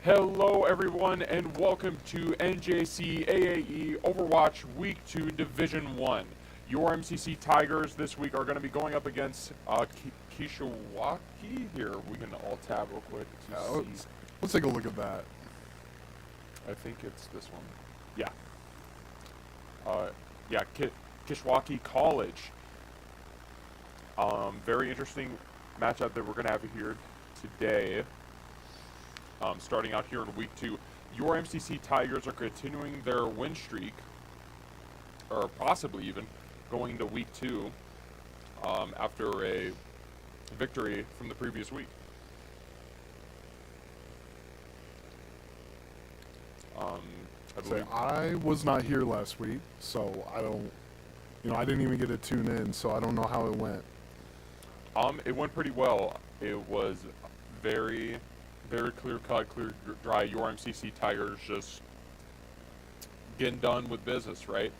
Hello everyone and welcome to NJCAAE Overwatch Week 2 Division 1. Your MCC Tigers this week are going to be going up against Kishwaukee. Here, we can all tab real quick to see. Let's take a look at that. I think it's this one. Yeah. Kishwaukee College. Very interesting matchup that we're going to have here today. Starting out here in Week 2, your MCC Tigers are continuing their win streak, or possibly even going to Week 2 after a victory from the previous week. I was not here last week, so I didn't even get to tune in, so I don't know how it went. It went pretty well. It was very clear-cut, clear-dry. Your MCC Tigers just getting done with business, right?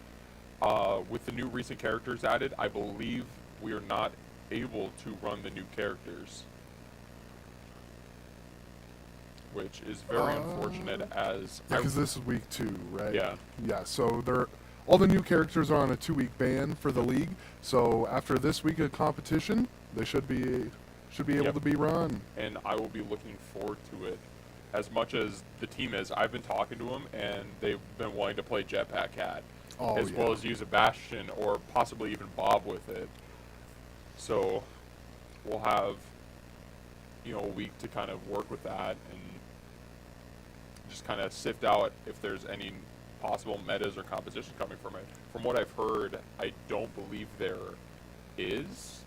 With the new recent characters added, I believe we are not able to run the new characters, which is very unfortunate. Because this is Week 2, right? Yeah. Yeah. So all the new characters are on a 2-week ban for the league. So after this week of competition, they should be able to be run. And I will be looking forward to it as much as the team is. I've been talking to them, and they've been wanting to play Jetpack Cat, as well as use a Bastion or possibly even Bob with it. So we'll have a week to kind of work with that and just kind of sift out if there's any possible metas or composition coming from it. From what I've heard, I don't believe there is.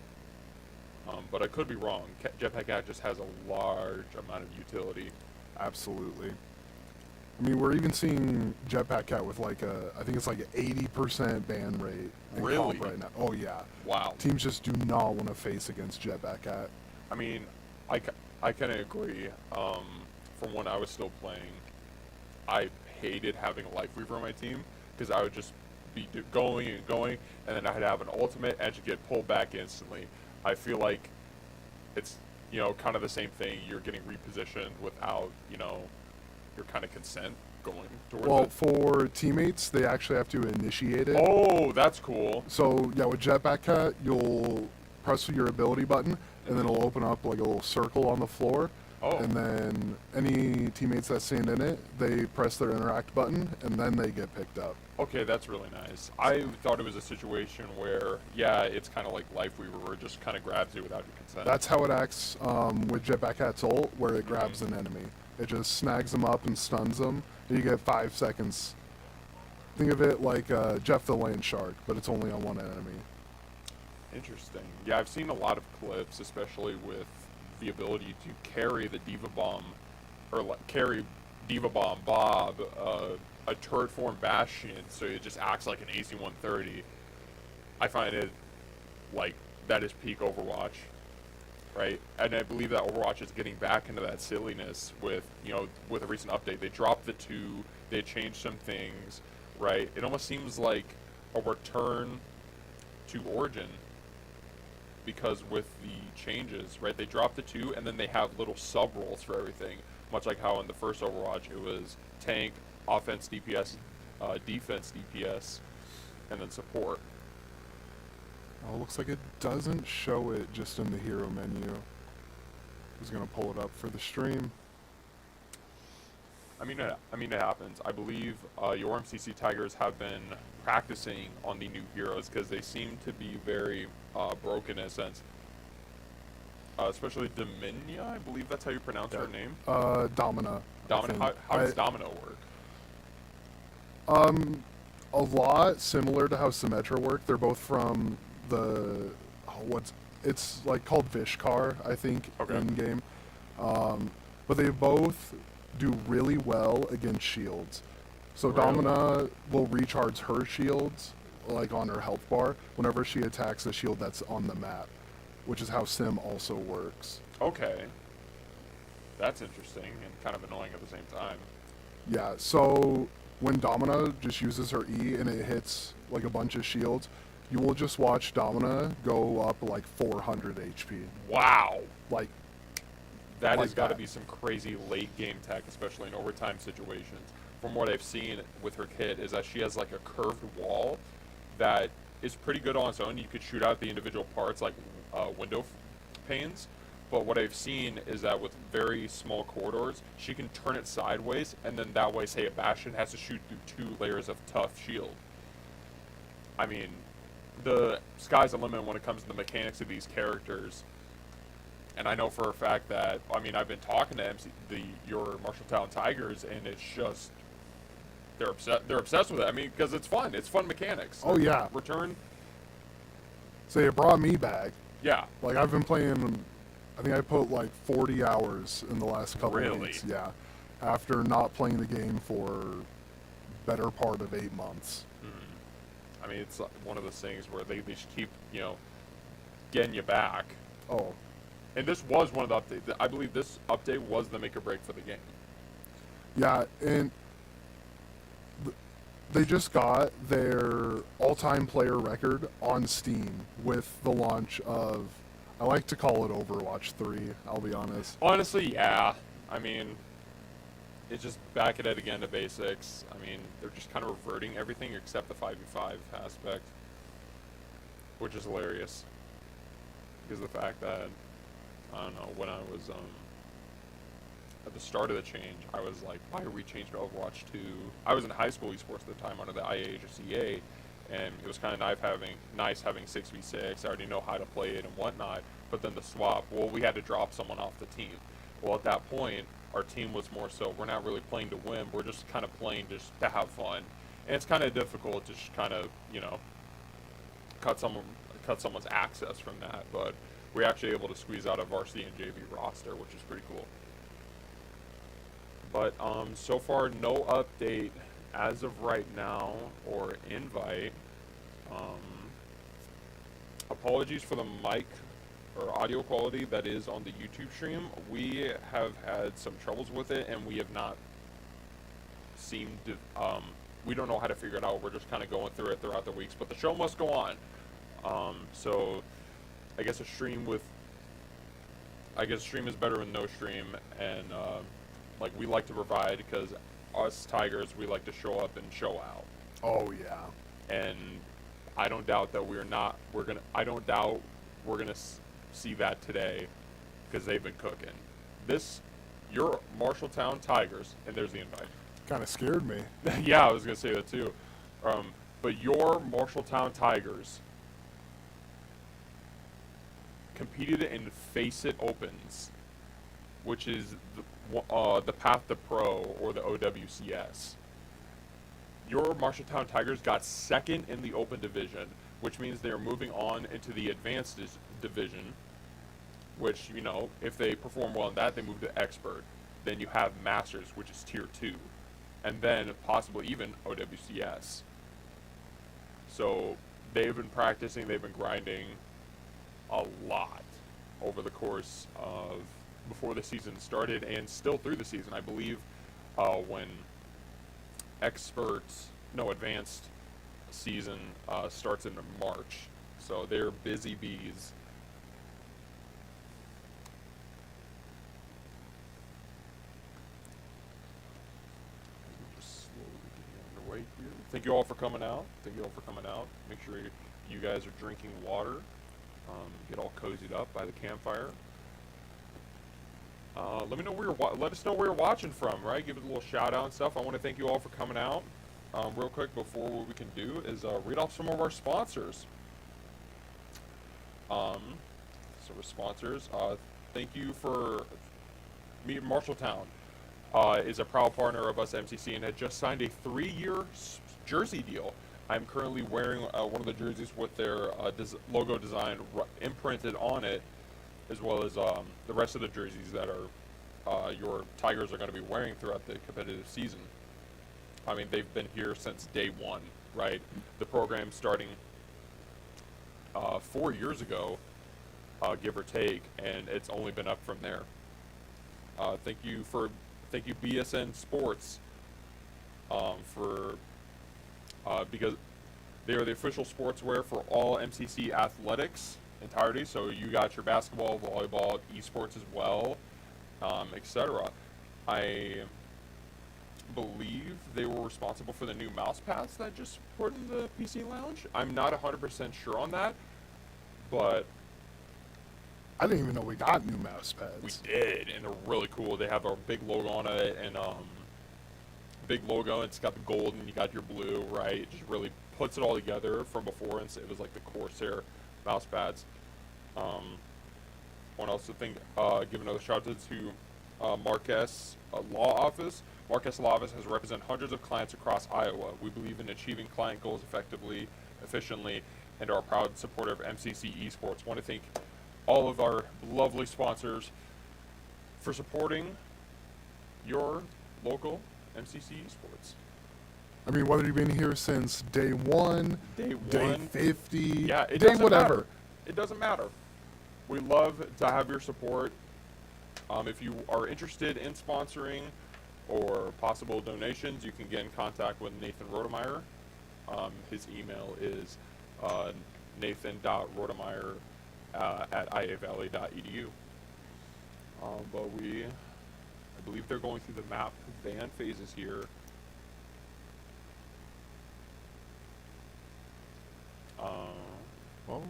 But I could be wrong. Jetpack Cat just has a large amount of utility. Absolutely. I mean, we're even seeing Jetpack Cat with I think it's like an 80% ban rate in comp right now. Oh yeah. Wow. Teams just do not want to face against Jetpack Cat. I mean, I kind of agree. From when I was still playing, I hated having a Life Weaver on my team because I would just be going and going, and then I'd have an ultimate and just get pulled back instantly. I feel like it's, kind of the same thing. You're getting repositioned without, your kind of consent going towards it. Well, for teammates, they actually have to initiate it. Oh, that's cool. So, yeah, with Jetpack Cat, you'll press your ability button, and then it'll open up like a little circle on the floor. Oh. And then any teammates that stand in it, they press their interact button, and then they get picked up. Okay, that's really nice. I thought it was a situation where, it's kind of like Life Weaver, where it just kind of grabs you without your consent. That's how it acts with Jetpack Cat's ult, where it grabs an enemy. It just snags them up and stuns them, and you get 5 seconds. Think of it like Jeff the Land Shark, but it's only on one enemy. Interesting. Yeah, I've seen a lot of clips, especially with the ability to carry the Diva Bomb, or carry Diva Bomb Bob, a turret form Bastion, so it just acts like an AC-130. I find it that is peak Overwatch, right? And I believe that Overwatch is getting back into that silliness with with a recent update. They dropped the 2, they changed some things, right? It almost seems like a return to Origin. Because with the changes, right, they dropped the 2, and then they have little sub-roles for everything. Much like how in the first Overwatch it was tank, offense, DPS, defense, DPS, and then support. Oh, looks like it doesn't show it just in the hero menu. I was going to pull it up for the stream. I mean, it happens. I believe your MCC Tigers have been practicing on the new heroes because they seem to be very broken in a sense. Especially Dominia, I believe that's how you pronounce her name. Domina. Domina. How does Domino work? A lot similar to how Symmetra work. They're both from it's called Vishkar, I think, in game. But they both do really well against shields. So Really? Domina will recharge her shields on her health bar whenever she attacks a shield that's on the map, which is how Sim also works. Okay. That's interesting and kind of annoying at the same time. Yeah, so when Domina just uses her E and it hits a bunch of shields, you will just watch Domina go up 400 HP. Wow. That like has got to that. be some crazy late game tech, especially in overtime situations. From what I've seen with her kit, is that she has like a curved wall that is pretty good on its own. You could shoot out the individual parts like window panes. But what I've seen is that with very small corridors, she can turn it sideways, and then that way, say, a Bastion has to shoot through 2 layers of tough shield. I mean, the sky's the limit when it comes to the mechanics of these characters. And I know for a fact that, I mean, I've been talking to your Marshalltown Tigers, and it's just, they're obsessed with it. I mean, because it's fun. It's fun mechanics. Oh, yeah. Return. So it brought me back. Yeah. Like, I've been playing, I think I put like 40 hours in the last couple of Really? weeks. Yeah. After not playing the game for better part of 8 months. I mean, it's one of those things where they just keep, getting you back. Oh. And this was one of the updates. I believe this update was the make or break for the game. Yeah, and they just got their all-time player record on Steam with the launch of, I like to call it Overwatch 3, I'll be honest. Honestly, yeah. I mean, it's just backing it again to basics. I mean, they're just kind of reverting everything except the 5v5 aspect, which is hilarious. Because of the fact that, I don't know, when I was at the start of the change, I was like, why are we changing to Overwatch 2? I was in high school esports at the time under the NJCAAE, and it was kind of nice having 6v6. I already know how to play it and whatnot, but then the swap, well, we had to drop someone off the team. Well, at that point, our team was more so, we're not really playing to win, we're just kind of playing just to have fun. And it's kind of difficult to just kind of, cut someone's access from that, but we're actually able to squeeze out a varsity and JV roster, which is pretty cool. But so far, no update as of right now or invite. Apologies for the mic or audio quality that is on the YouTube stream. We have had some troubles with it, and we have not seemed to, we don't know how to figure it out. We're just kind of going through it throughout the weeks, but the show must go on. So I guess a stream is better than no stream, and like we like to provide, because us Tigers, we like to show up and show out. Oh, yeah. And I don't doubt that I don't doubt we're gonna see that today, because they've been cooking. Your Marshalltown Tigers, and there's the invite. Kind of scared me. Yeah, I was gonna say that too. But your Marshalltown Tigers competed in Face It Opens, which is the Path to Pro, or the OWCS. Your Marshalltown Tigers got second in the Open Division, which means they are moving on into the Advanced Division, which, if they perform well in that, they move to Expert. Then you have Masters, which is Tier 2, and then possibly even OWCS. So they've been practicing, they've been grinding a lot over the course of before the season started and still through the season. I believe when Advanced season starts in March. So they're busy bees. Just slowly getting underway here. Thank you all for coming out. Make sure you guys are drinking water. Get all cozied up by the campfire. Let us know where you're watching from, right? Give it a little shout out and stuff. I want to thank you all for coming out. Real quick, before what we can do is read off some of our sponsors. Thank you for Marshalltown. Is a proud partner of us, MCC, and had just signed a 3-year jersey deal. I'm currently wearing one of the jerseys with their logo design imprinted on it, as well as the rest of the jerseys that are your Tigers are going to be wearing throughout the competitive season. I mean, they've been here since day one, right? The program starting 4 years ago, give or take, and it's only been up from there. Thank you BSN Sports because they are the official sportswear for all MCC athletics entirety. So you got your basketball, volleyball, esports as well. etc. I believe they were responsible for the new mouse pads that just put in the PC lounge. I'm not 100% sure on that, but I didn't even know we got new mouse pads. we did, and they're really cool. They have a big logo on it, and big logo. It's got the gold, and you got your blue, right? It just really puts it all together from before, and it was like the Corsair mouse pads. One else to think, give another shout out to Marquez Law Office. Marquez Law Office has represented hundreds of clients across Iowa. We believe in achieving client goals effectively, efficiently, and are a proud supporter of MCC Esports. Want to thank all of our lovely sponsors for supporting your local MCC Esports. I mean, whether you've been here since day 1, day 50, yeah, it day doesn't whatever. Matter. It doesn't matter. We love to have your support. If you are interested in sponsoring or possible donations, you can get in contact with Nathan Rodemeyer. His email is nathan.rodemeyer at iavalley.edu. But I believe they're going through the map ban phases here. Well,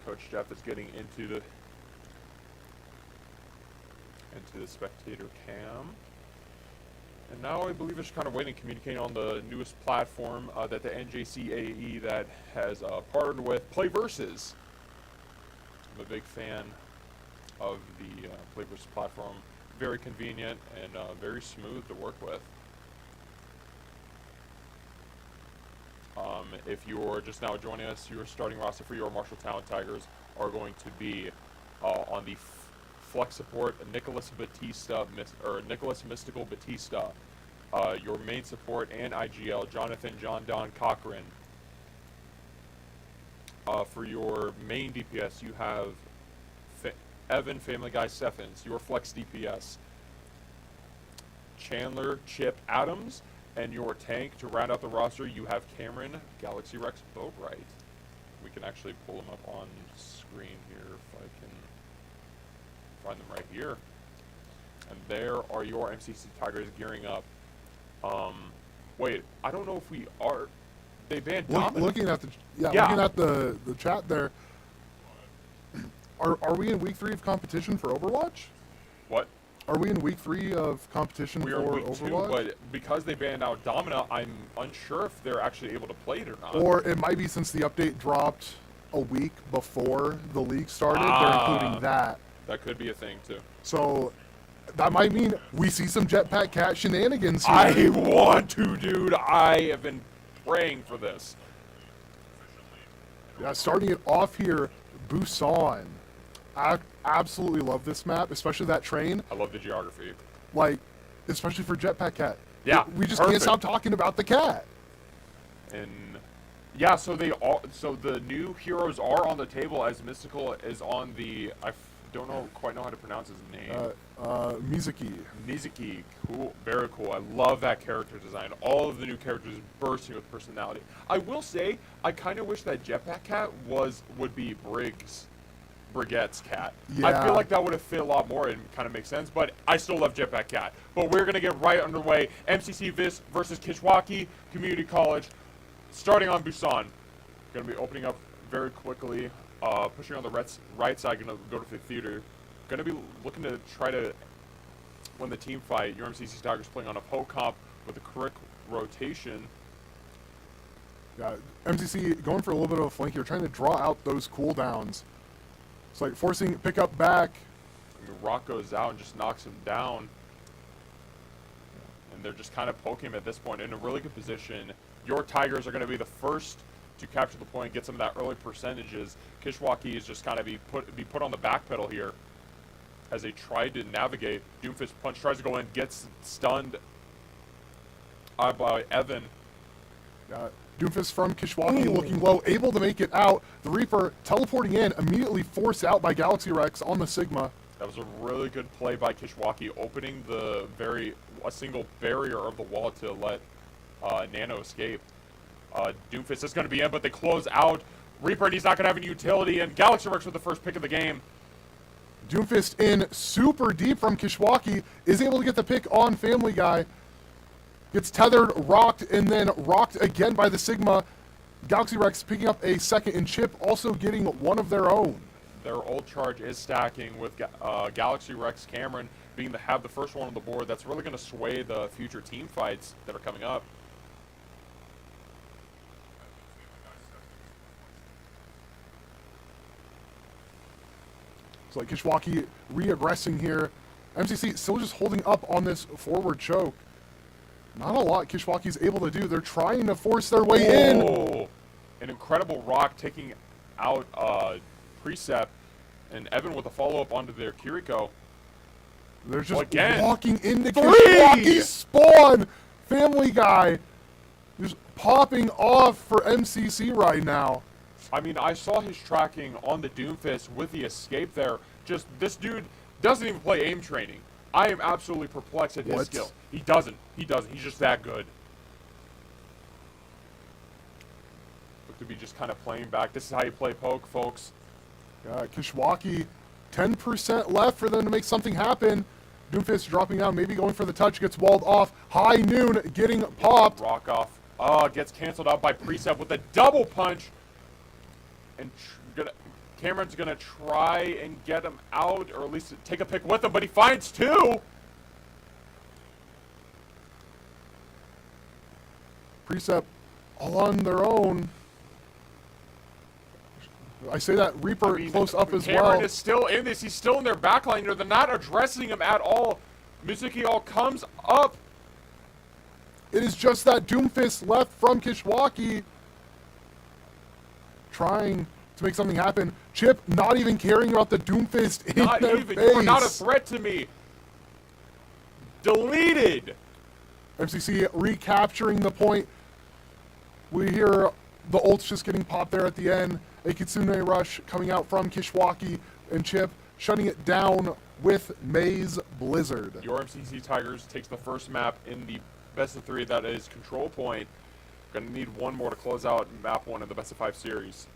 Coach Jeff is getting into the spectator cam. And now I believe it's kind of waiting, communicating on the newest platform that the NJCAAE that has partnered with, Play Versus. I'm a big fan of the Play Versus platform. Very convenient and very smooth to work with. If you're just now joining us, your starting roster for your Marshalltown Tigers are going to be on the flex support, Nicholas Mystical Batista. Your main support and IGL, Jonathan John Don Cochran. For your main DPS, you have Evan Family Guy Seffens. Your flex DPS, Chandler Chip Adams. And your tank, to round out the roster, you have Cameron Galaxy Rex Boatwright. We can actually pull them up on screen here if I can find them right here. And there are your MCC Tigers gearing up. Wait, I don't know if we are. They banned Dominic. Looking at looking at the chat there. Are we in week 3 of competition for Overwatch? What? Are we in week 3 of competition We for are in week Overwatch? 2, but because they banned out Domina, I'm unsure if they're actually able to play it or not. Or it might be since the update dropped a week before the league started, they're including that. That could be a thing, too. So that might mean we see some Jetpack Cat shenanigans here. I want to, dude. I have been praying for this. Yeah, starting it off here, Busan. I absolutely love this map, especially that train. I love the geography. Like, especially for Jetpack Cat. Yeah, We just perfect. can't stop talking about the cat. And yeah, so the new heroes are on the table, as Mystical is on the. Don't quite know how to pronounce his name. Mizuki. Mizuki, cool, very cool. I love that character design. All of the new characters bursting with personality. I will say, I kind of wish that Jetpack Cat would be Brigette's cat. I Yeah. feel like that would have fit a lot more and kind of make sense, but I still love Jetpack Cat. But we're going to get right underway. MCC versus Kishwaukee Community College, starting on Busan. Going to be opening up very quickly, pushing on the right side, going to go to the theater. Going to be looking to try to win the team fight. Your MCC Tigers playing on a poke comp with a correct rotation. Yeah, MCC going for a little bit of a flank here, trying to draw out those cooldowns. It's like forcing pick up back. I mean, Rock goes out and just knocks him down. And they're just kind of poking him at this point in a really good position. your Tigers are going to be the first to capture the point, get some of that early percentages. Kishwaukee is just kind of be put on the back pedal here as they try to navigate. Doomfist punch tries to go in, gets stunned by Evan. Doomfist from Kishwaukee looking low, able to make it out. The Reaper teleporting in, immediately forced out by Galaxy Rex on the Sigma. That was a really good play by Kishwaukee, opening a single barrier of the wall to let Nano escape. Doomfist is going to be in, but they close out. Reaper, and he's not going to have any utility, and Galaxy Rex with the first pick of the game. Doomfist in super deep from Kishwaukee, is able to get the pick on Family Guy. Gets tethered, rocked, and then rocked again by the Sigma. Galaxy Rex picking up a second, and Chip also getting one of their own. Their ult charge is stacking with Galaxy Rex Cameron have the first one on the board. That's really going to sway the future team fights that are coming up. It's like Kishwaukee re-aggressing here. MCC still just holding up on this forward choke. Not a lot Kishwaukee's able to do. They're trying to force their way in. An incredible rock taking out Precept, and Evan with a follow-up onto their Kiriko. They're just walking into Three! Kishwaukee spawn. Family Guy just popping off for MCC right now. I mean, I saw his tracking on the Doomfist with the escape there. Just, this dude doesn't even play aim training. I am absolutely perplexed at his skill. He doesn't. He's just that good. Look to be just kind of playing back. This is how you play poke, folks. Kishwaukee, 10% left for them to make something happen. Doomfist dropping down, maybe going for the touch, gets walled off. High Noon getting popped. Rock off. Gets canceled out by Precept with a double punch. And Cameron's going to try and get him out, or at least take a pick with him, but he finds two. Precept all on their own. I say that Reaper close up as well. Cameron is still in this. He's still in their backline. They're not addressing him at all. Mizuki all comes up. It is just that Doomfist left from Kishwaukee. Trying to make something happen. Chip not even caring about the Doomfist in their face. You are not a threat to me. Deleted. MCC recapturing the point. We hear the ults just getting popped there at the end. A Kitsune rush coming out from Kishwaukee, and Chip shutting it down with Maze Blizzard. Your MCC Tigers takes the first map in the best of 3. That is Control Point. Going to need one more to close out map 1 of the best of 5 series.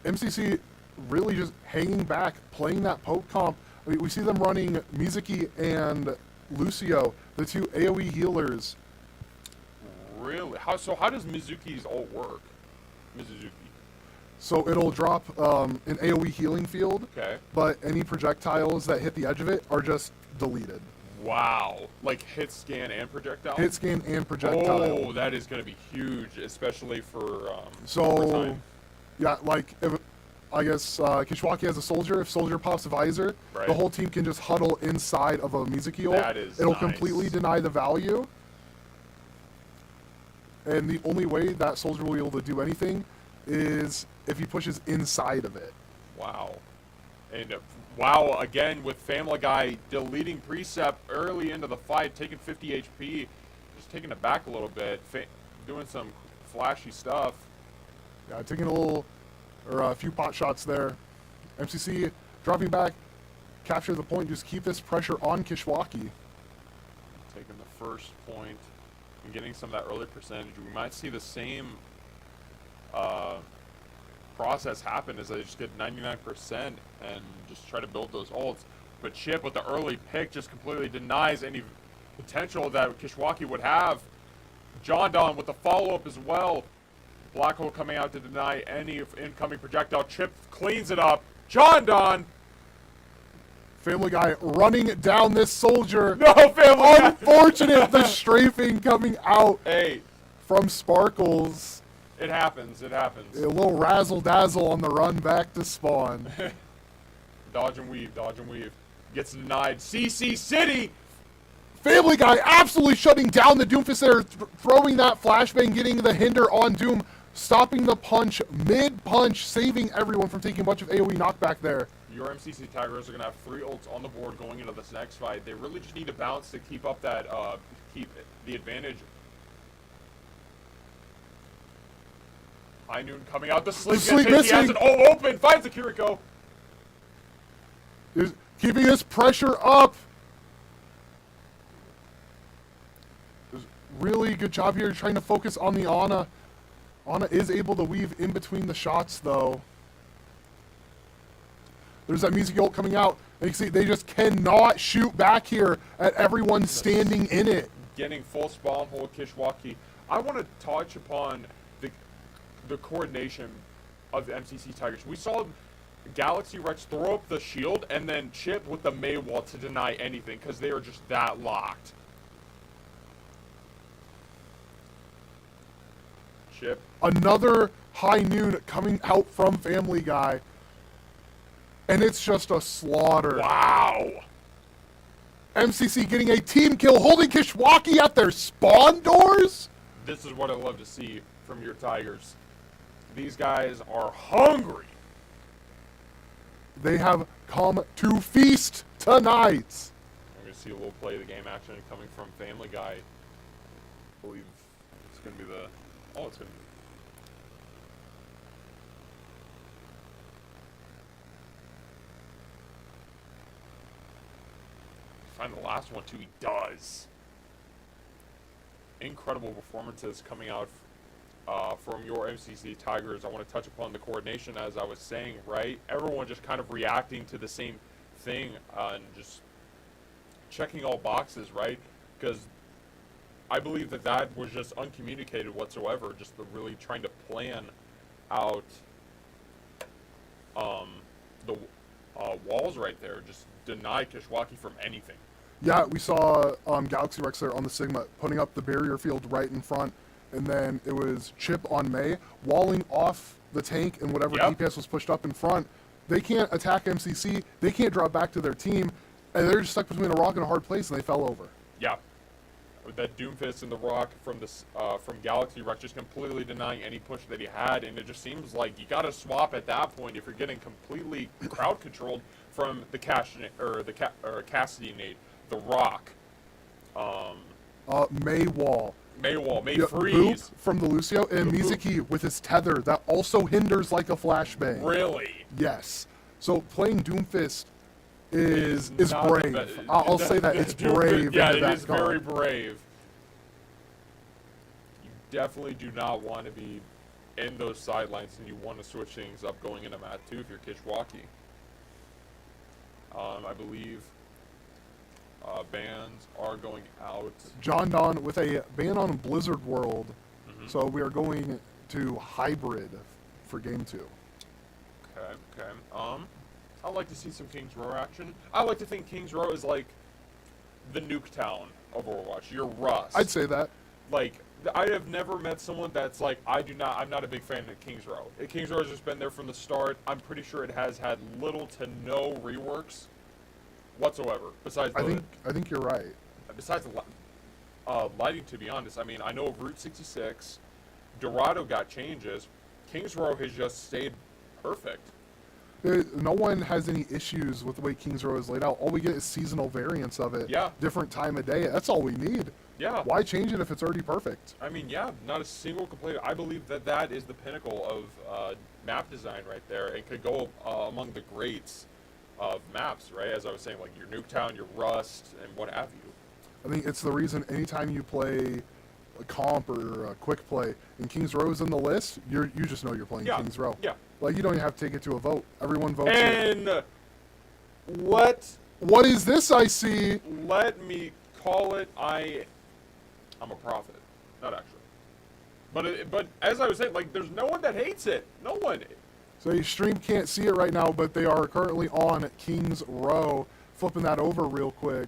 MCC really just hanging back, playing that poke comp. We see them running Mizuki and Lucio, the two AoE healers. Really? How does Mizuki's ult work? Mizuki. So it'll drop an AoE healing field, but any projectiles that hit the edge of it are just deleted. Wow. Like hit scan and projectile? Hit scan and projectile. Oh, that is going to be huge, especially for so, yeah, like, I guess Kishwaukee has a soldier. If soldier pops a visor, the whole team can just huddle inside of a Mizuki ult. It'll completely deny the value. And the only way that soldier will be able to do anything is if he pushes inside of it. Wow. And wow, again, with Family Guy deleting Precept early into the fight, taking 50 HP, just taking it back a little bit, doing some flashy stuff. Yeah, taking a few pot shots there. MCC dropping back, capture the point, just keep this pressure on Kishwaukee. Taking the first point and getting some of that early percentage. We might see the same process happen as they just get 99% and just try to build those ults. But Chip with the early pick just completely denies any potential that Kishwaukee would have. John Don with the follow-up as well. Black Hole coming out to deny any incoming projectile. Chip cleans it up. John Don! Family Guy running down this soldier. No, Family Guy! Unfortunate, the strafing coming out from Sparkles. It happens, it happens. A little razzle-dazzle on the run back to spawn. Dodge and weave, dodge and weave. Gets denied. CC City! Family Guy absolutely shutting down the Doomfist there, throwing that flashbang, getting the hinder on Doom, stopping the punch, mid-punch, saving everyone from taking a bunch of AoE knockback there. Your MCC Tigers are going to have 3 ults on the board going into this next fight. They really just need to bounce to keep up that, keep the advantage. High Noon coming out. The Sleep Sleep gets hit. He has missing. it all open. Finds the Kiriko. Is keeping this pressure up. Really good job here trying to focus on the Ana. Ana is able to weave in between the shots, though. There's that music ult coming out. And you can see they just cannot shoot back here at everyone standing in it. Getting full spawn hold Kishwaukee. I want to touch upon the coordination of the MCC Tigers. We saw Galaxy Rex throw up the shield and then chip with the May wall to deny anything because they are just that locked. Chip. Another High Noon coming out from Family Guy. And it's just a slaughter. Wow. MCC getting a team kill, holding Kishwaukee at their spawn doors? This is what I love to see from your Tigers. These guys are hungry. They have come to feast tonight. I'm going to see a little play of the game action coming from Family Guy. I believe it's going to be the... Oh, it's going to be... Find the last one too. He does. Incredible performances coming out from your MCC Tigers. I want to touch upon the coordination, as I was saying, right? Everyone just kind of reacting to the same thing and just checking all boxes, right? Because I believe that was just uncommunicated whatsoever. Just really trying to plan out the walls right there. Just deny Kishwaukee from anything. Yeah, we saw Galaxy Rex there on the Sigma putting up the barrier field right in front, and then it was Chip on May walling off the tank and whatever DPS was pushed up in front. They can't attack MCC, they can't drop back to their team, and they're just stuck between a rock and a hard place, and they fell over. Yeah. With that Doomfist and the rock from Galaxy Rex just completely denying any push that he had, and it just seems like you got to swap at that point if you're getting completely crowd controlled from the Cassidy nade, the rock, May wall. May Boop freeze from the Lucio, and Mizuki with his tether that also hinders like a flashbang. Really? Yes. So playing Doomfist is not brave. I'll say that it's brave. Yeah, into it that is very brave. You definitely do not want to be in those sidelines, and you want to switch things up going into Mat 2 if you're Kishwaukee. I believe bans are going out. John Don with a ban on Blizzard World. So we are going to hybrid for game 2. Okay. I'd like to see some Kings Row action. I like to think Kings Row is like the Nuketown of Overwatch. Your Rust. I'd say that. Like, I have never met someone that's like, I'm not a big fan of Kings Row. Kings Row has just been there from the start. I'm pretty sure it has had little to no reworks whatsoever. Besides, I think you're right. Besides the lighting, to be honest. I mean, I know Route 66, Dorado got changes. Kings Row has just stayed perfect. No one has any issues with the way Kings Row is laid out. All we get is seasonal variants of it. Yeah. Different time of day. That's all we need. Yeah. Why change it if it's already perfect? I mean, yeah, not a single complaint. I believe that is the pinnacle of map design right there, and could go among the greats of maps, right? As I was saying, like your Nuketown, your Rust, and what have you. I think it's the reason anytime you play a comp or a quick play and Kings Row is in the list, you just know you're playing Kings Row. Yeah. Like, you don't even have to take it to a vote. Everyone votes. And what is this I see? Let me call it. I'm a prophet. Not actually. But as I was saying, like, there's no one that hates it. No one. So your stream can't see it right now, but they are currently on Kings Row. Flipping that over real quick.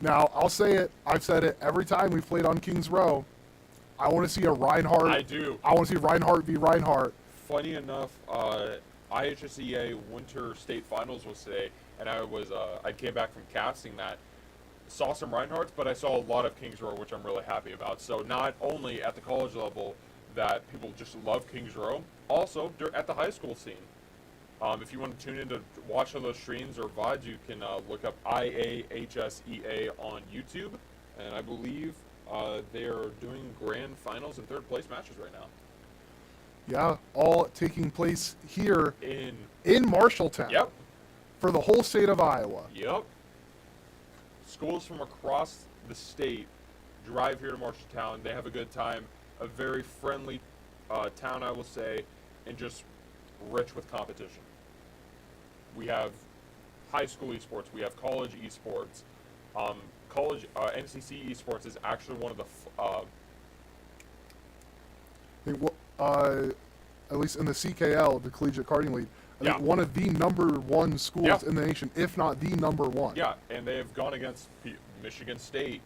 Now, I'll say it. I've said it every time we've played on Kings Row. I want to see a Reinhardt. I do. I want to see Reinhardt v. Reinhardt. Funny enough, IHSEA Winter State Finals was today, and I came back from casting that. Saw some Reinhardts, but I saw a lot of Kings Row, which I'm really happy about. So not only at the college level that people just love Kings Row, also at the high school scene. If you want to tune in to watch some of those streams or VODs, you can look up IAHSEA on YouTube, and I believe they are doing grand finals and third place matches right now. Yeah, all taking place here In Marshalltown. Yep. For the whole state of Iowa. Yep. Schools from across the state drive here to Marshalltown. They have a good time. A very friendly town, I will say, and just rich with competition. We have high school esports. We have college esports. College MCC esports is actually one of the At least in the CKL, the Collegiate Karting League, I think Yeah. one of the #1 schools Yeah. in the nation, if not the #1. Yeah, and they have gone against Michigan State.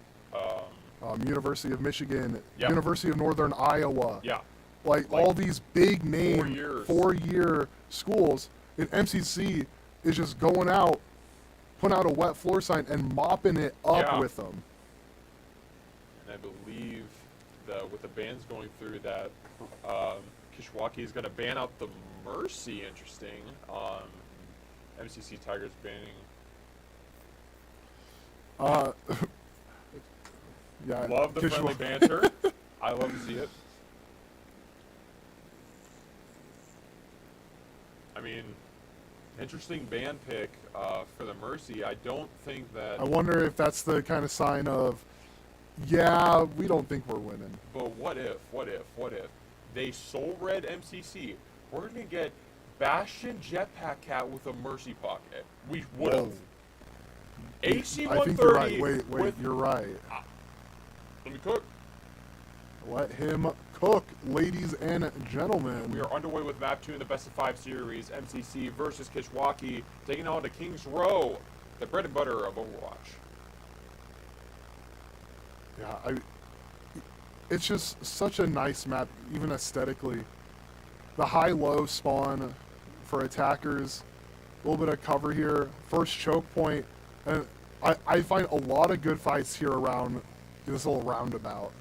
University of Michigan, Yeah. University of Northern Iowa. Yeah, Like all these big name 4-year schools, and MCC is just going out, putting out a wet floor sign and mopping it up Yeah. with them. and I believe with the bans going through that, Kishwaukee is going to ban out the Mercy. Interesting. MCC Tigers banning. Yeah, Love the friendly banter. I love to see it. I mean, interesting ban pick for the Mercy. I don't think that. I wonder if that's the kind of sign of, yeah, we don't think we're winning. But what if they soul red MCC? We're gonna get Bastion Jetpack Cat with a Mercy pocket. We would have. Whoa. AC I think you're 130. right. Wait, you're right. Let me cook. Let him cook, ladies and gentlemen. We are underway with Map 2 in the Best of 5 series. MCC versus Kishwaukee, taking on to Kings Row, the bread and butter of Overwatch. Yeah, it's just such a nice map, even aesthetically. The high-low spawn for attackers, a little bit of cover here, first choke point, and I find a lot of good fights here around this little roundabout.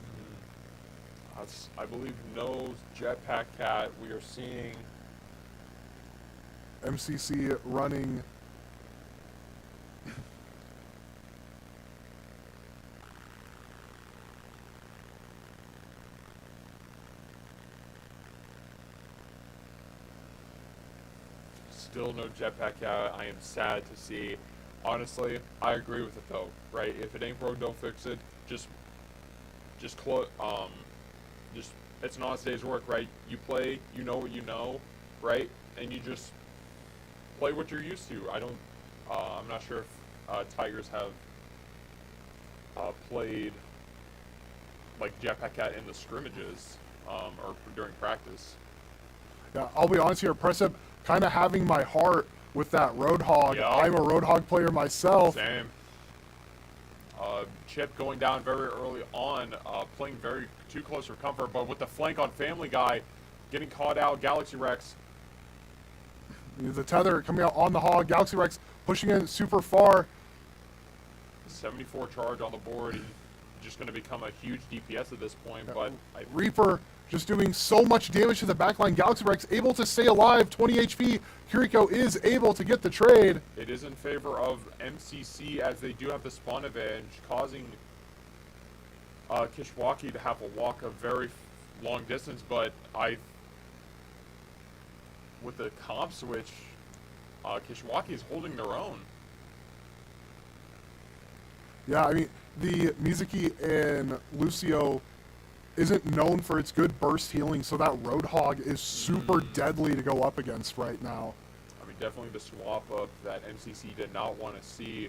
I believe no Jetpack Cat. We are seeing MCC running. still no Jetpack Cat. I am sad to see. Honestly, I agree with it though, right? If it ain't broke, don't fix it. Just it's an honest day's work, right? You play, you know what you know, right? And you just play what you're used to. I'm not sure if Tigers have played like Jetpack Cat in the scrimmages or during practice. Yeah, I'll be honest here, Precep, kind of having my heart with that Roadhog. Yeah. I'm a Roadhog player myself. Same. Chip going down very early on, playing very too close for comfort, but with the flank on Family Guy, getting caught out, Galaxy Rex. The tether coming out on the Hog, Galaxy Rex pushing in super far. 74 charge on the board. He's just going to become a huge DPS at this point, but Reaper just doing so much damage to the backline. Galaxy Rex able to stay alive, 20 HP. Kiriko is able to get the trade. it is in favor of MCC as they do have the spawn advantage, causing Kishwaukee to have to walk a very long distance, but with the comp switch, Kishwaukee is holding their own. Yeah, I mean, the Mizuki and Lucio isn't known for its good burst healing, so that Roadhog is super deadly to go up against right now. I mean, definitely the swap up that MCC did not want to see.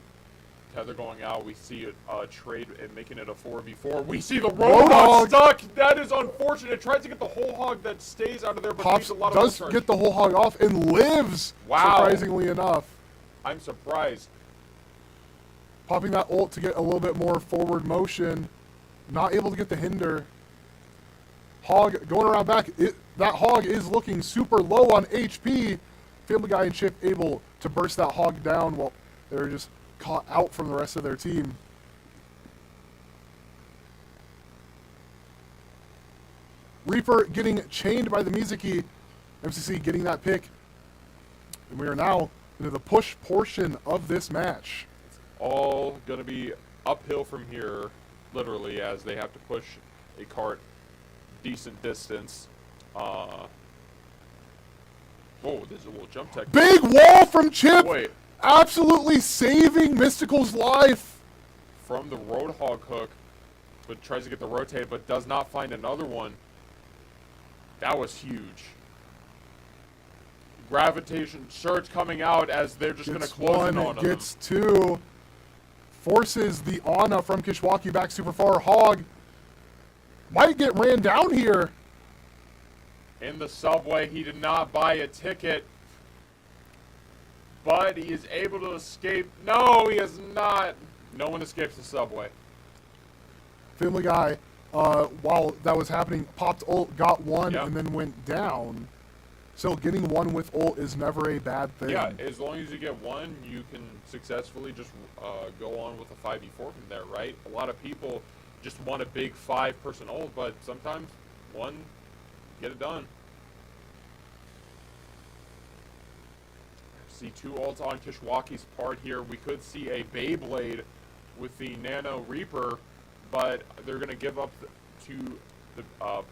Tether going out, we see a trade and making it a 4v4. We see the Roadhog stuck! That is unfortunate. Tries to get the whole hog that stays out of there, but Pops leaves a lot of does charge. get the whole hog off and lives, Wow. surprisingly enough. I'm surprised. Popping that ult to get a little bit more forward motion. Not able to get the hinder. Hog going around back. That Hog is looking super low on HP. Family Guy and Chip able to burst that hog down while they're just caught out from the rest of their team. Reaper getting chained by the Mizuki. MCC getting that pick. And we are now into the push portion of this match. It's all going to be uphill from here, literally, as they have to push a cart decent distance. Whoa, there's a little jump tech. Big wall from Chip! Wait. Absolutely saving Mystical's life! From the Roadhog hook, but tries to get the rotate, but does not find another one. That was huge. Gravitation surge coming out as they're just going to close in on him. Gets two. Forces the Ana from Kishwaukee back super far. Hog might get ran down here. In the subway, he did not buy a ticket, but he is able to escape. No, he is not. No one escapes the subway. Family Guy, while that was happening, popped ult, got one, Yep. and then went down. So getting one with ult is never a bad thing. Yeah, as long as you get one, you can successfully just go on with a 5v4 from there, right? A lot of people just want a big 5-person ult, but sometimes one, get it done. See 2 ults on Kishwaukee's part here. We could see a Beyblade with the Nano Reaper, but they're going to give up to the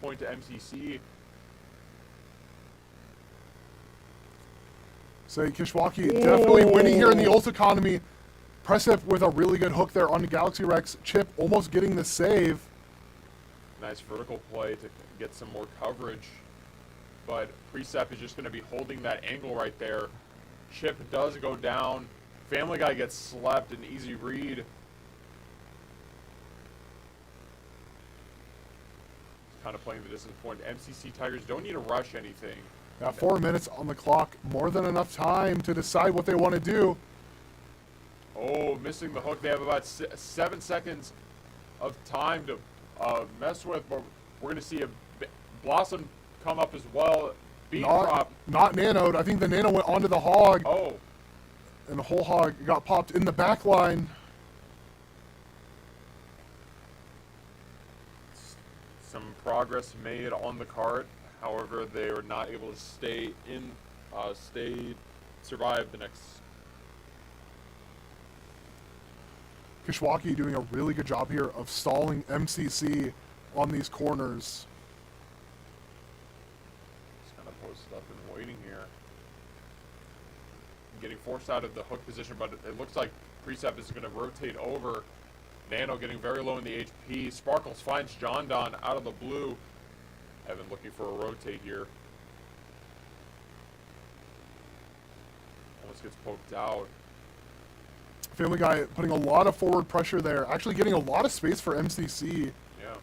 point to MCC. So Kishwaukee definitely winning here in the ult economy. Precep with a really good hook there on Galaxy Rex. Chip almost getting the save. Nice vertical play to get some more coverage. But Precep is just going to be holding that angle right there. Chip does go down. Family Guy gets slept, an easy read. Kind of playing the distance point. MCC Tigers don't need to rush anything. Got 4 minutes on the clock. More than enough time to decide what they want to do. Oh, missing the hook. They have about 7 seconds of time to mess with. But we're going to see a Blossom come up as well. Beat drop. Not nanoed. I think the nano went onto the hog. Oh. And the whole hog got popped in the back line. Some progress made on the cart. However, they were not able to survive the next. Kishwaukee doing a really good job here of stalling MCC on these corners. Just kind of posted up and waiting here. Getting forced out of the hook position, but it looks like Precep is going to rotate over. Nano getting very low in the HP. Sparkles finds John Don out of the blue. Evan looking for a rotate here. Almost gets poked out. Family Guy putting a lot of forward pressure there. Actually getting a lot of space for MCC. Yeah.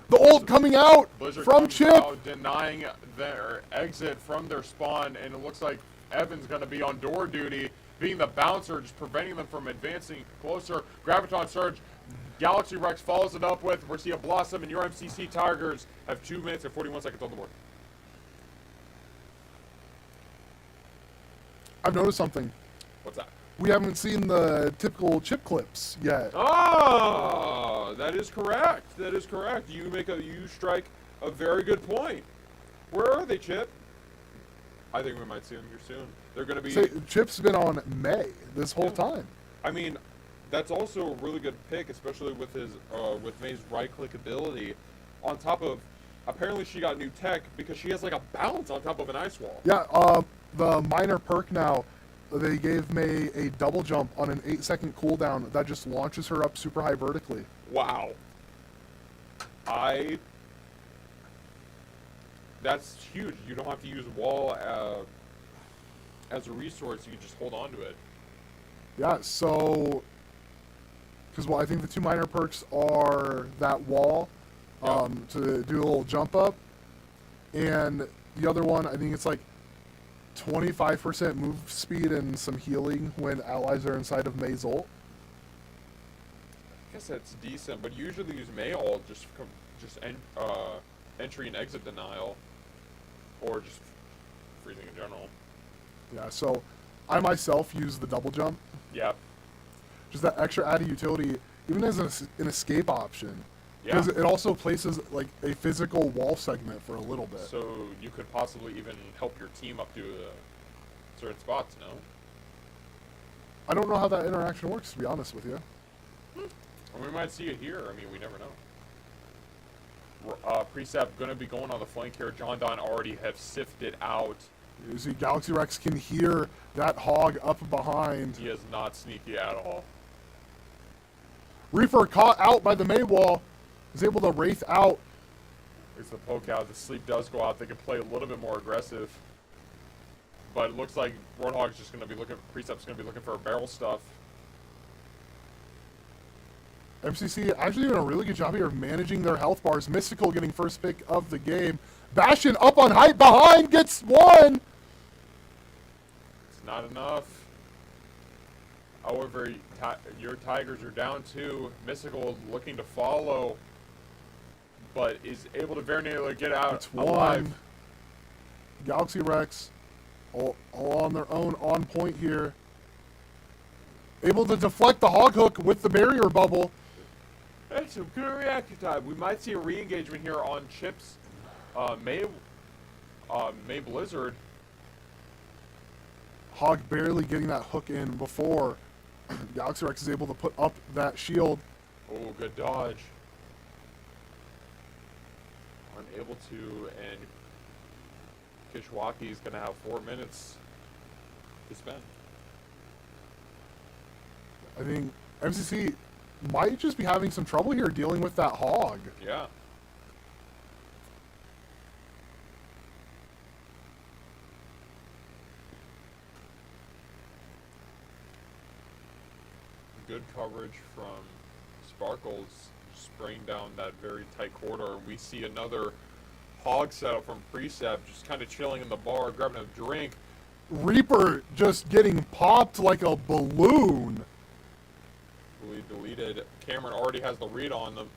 The ult coming out Blizzard from comes Chip. out, denying their exit from their spawn, and it looks like Evan's going to be on door duty, being the bouncer, just preventing them from advancing closer. Graviton Surge. Galaxy Rex follows it up with, we're seeing Blossom, and your MCC Tigers have 2 minutes and 41 seconds on the board. I've noticed something. What's that? We haven't seen the typical Chip clips yet. Oh, that is correct. That is correct. You strike a very good point. Where are they, Chip? I think we might see them here soon. They're going to be. Say, Chip's been on May this whole time. I mean, that's also a really good pick, especially with his with May's right-click ability. On top of, apparently she got new tech because she has like a bounce on top of an ice wall. Yeah, the minor perk now, they gave May a double jump on an 8-second cooldown that just launches her up super high vertically. Wow. That's huge. You don't have to use wall as a resource. You can just hold on to it. Yeah, so, because I think the 2 minor perks are that wall to do a little jump up, and the other one, I think it's like 25% move speed and some healing when allies are inside of May's ult. I guess that's decent, but usually use May ult just entry and exit denial. or just freezing in general. Yeah, so I myself use the double jump. Yeah. Just that extra added utility, even as an escape option. Yeah. Because it also places like a physical wall segment for a little bit. So you could possibly even help your team up to certain spots, no? I don't know how that interaction works, to be honest with you. Or we might see it here. I mean, we never know. Precept going to be going on the flank here. John Don already have sifted out. You see, Galaxy Rex can hear that hog up behind. He is not sneaky at all. Reaper caught out by the May wall. Is able to wraith out. There's the poke out. The sleep does go out. They can play a little bit more aggressive. But it looks like Roadhog's just going to be looking, Precept's going to be looking for barrel stuff. MCC actually doing a really good job here of managing their health bars. Mystical getting first pick of the game. Bastion up on height behind, gets one. It's not enough. However, your Tigers are down 2. Mystical looking to follow, but is able to very nearly get out It's alive. one. Galaxy Rex all on their own, on point here. Able to deflect the hog hook with the barrier bubble. Hey, some good reaction time. We might see a re-engagement here on Chip's May Blizzard. Hog barely getting that hook in before Galaxy Rex is able to put up that shield. Oh, good dodge. Unable to, and Kishwaukee is going to have 4 minutes to spend. I think MCC might just be having some trouble here dealing with that hog. Yeah. Good coverage from Sparkles, spraying down that very tight corridor. We see another hog setup from Precept, just kind of chilling in the bar, grabbing a drink. Reaper just getting popped like a balloon. Deleted. Cameron already has the read on them.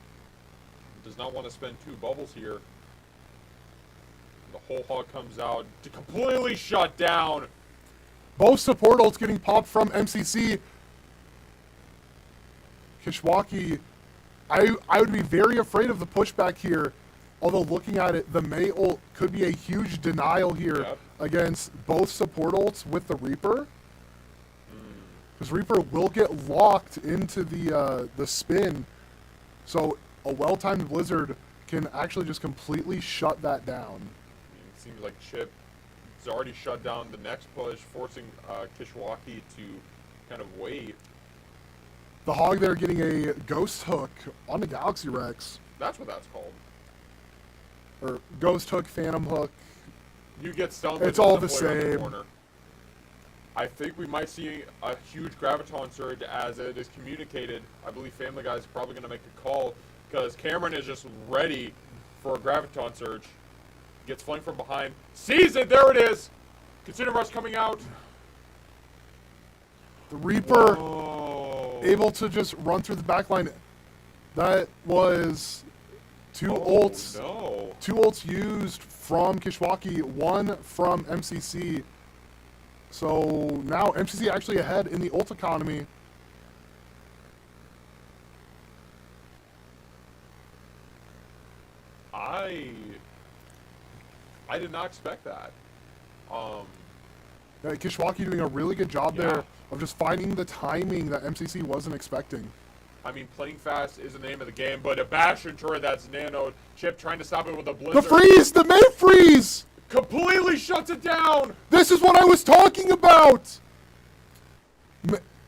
Does not want to spend 2 bubbles here. The whole hog comes out to completely shut down. Both support ults getting popped from MCC. Kishwaukee, I would be very afraid of the pushback here. Although looking at it, the May ult could be a huge denial here against both support ults with the Reaper. Because Reaper will get locked into the spin. So a well-timed Blizzard can actually just completely shut that down. It seems like Chip has already shut down the next push, forcing Kishwaukee to kind of wait. The hog there getting a ghost hook on the Galaxy Rex. That's what that's called. Or ghost hook, phantom hook. You get stunned. It's all the same. I think we might see a huge graviton surge as it is communicated. I believe Family Guy is probably going to make a call because Cameron is just ready for a graviton surge. Gets flanked from behind. Sees it! There it is! Consider Rush coming out. The Reaper Whoa. able to just run through the back line. That was two ults. No. 2 ults used from Kishwaukee, 1 from MCC. So now MCC actually ahead in the ult economy. I did not expect that. Kishwaukee doing a really good job there of just finding the timing that MCC wasn't expecting. I mean, playing fast is the name of the game, but a Bastion turret that's nanoed. Chip trying to stop it with a Blizzard. The freeze! The May freeze! Completely shuts it down! This is what I was talking about!